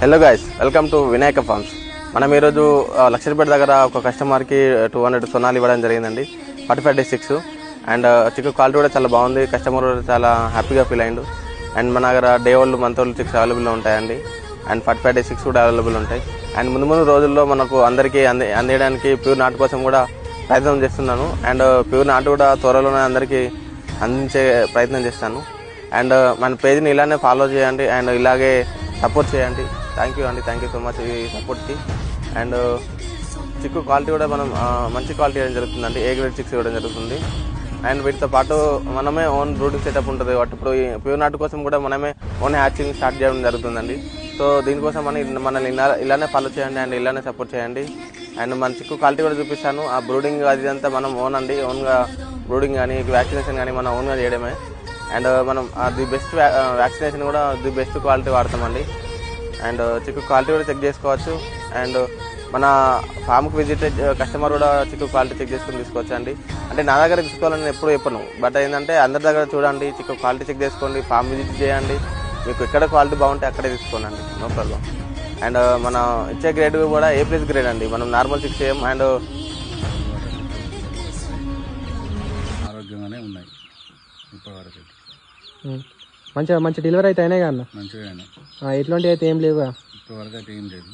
Hello guys, welcome to Vinayaka farms. మనం ఈరోజు లక్షపేట దగ్గర ఒక కస్టమర్కి 200 సొనాలు ఇవ్వడం జరిగిందండి. 45 days 6 అండ్ చిక్కు క్వాలిటీ కూడా చాలా బాగుంది. కస్టమర్ కూడా చాలా హ్యాపీగా ఫీల్ అయ్యిండు. అండ్ మన దగ్గర day old month old chicks available ఉంటాయండి. అండ్ 45 days 6 కూడా అవైలబుల్ ఉంటాయి. అండ్ ముందు రోజుల్లో మనకు అందరికీ అందేయడానికి ప్యూర్ నాటు కోసం కూడా ప్రయత్నం చేస్తున్నాను. అండ్ ప్యూర్ నాటు కూడా త్వరలోనే అందరికీ అందించే ప్రయత్నం చేస్తాను. అండ్ మన పేజ్ని ఇలానే ఫాలో చేయండి అండ్ ఇలాగే సపోర్ట్ చేయండి. థ్యాంక్ యూ సో మచ్ ఈ సపోర్ట్కి. అండ్ చిక్కు క్వాలిటీ కూడా మనం మంచి క్వాలిటీ ఇవ్వడం జరుగుతుందండి. ఏ గ్రేడ్ చిక్స్ ఇవ్వడం జరుగుతుంది. అండ్ వీటితో పాటు మనమే ఓన్ బ్రూడింగ్ సెటప్ ఉంటుంది. ఇప్పుడు ప్యూర్ నాటు కోసం కూడా మనమే ఓన్ హ్యాచింగ్ స్టార్ట్ చేయడం జరుగుతుందండి. సో దీనికోసం మనల్ని ఇలానే ఫాలో చేయండి అండ్ ఇలానే సపోర్ట్ చేయండి. అండ్ మన చిక్కు క్వాలిటీ కూడా చూపిస్తాను. ఆ బ్రూడింగ్ అది అంతా మనం ఓన్గా బ్రూడింగ్ కానీ వ్యాక్సినేషన్ కానీ మనం ఓన్గా చేయడమే. అండ్ మనం ది బెస్ట్ వ్యాక్సినేషన్ కూడా ది బెస్ట్ క్వాలిటీ వాడతామండి. అండ్ చిక్కు క్వాలిటీ కూడా చెక్ చేసుకోవచ్చు. అండ్ మన ఫామ్కి విజిట్ కస్టమర్ కూడా చిక్కు క్వాలిటీ చెక్ చేసుకుని తీసుకోవచ్చు అండి. అంటే నా దగ్గర తీసుకోవాలని ఎప్పుడు చెప్పను, బట్ ఏంటంటే అందరి దగ్గర చూడండి, చిక్కు క్వాలిటీ చెక్ చేసుకోండి, ఫామ్ విజిట్ చేయండి. మీకు ఎక్కడ క్వాలిటీ బాగుంటే అక్కడే తీసుకోండి, నో ప్రాబ్లం. అండ్ మన ఇచ్చే గ్రేడ్ కూడా A+ గ్రేడ్ అండి. మనం నార్మల్ చిక్స్ చేయం. అండ్ ఆరోగ్యంగానే ఉన్నాయి ఇప్పటివరకు. మంచి డెలివరీ అయితే అయినాయి కదా మంచిగా ఎట్లాంటివి అయితే ఏం లేవు ఇప్పటివరకు అయితే ఏం లేదు.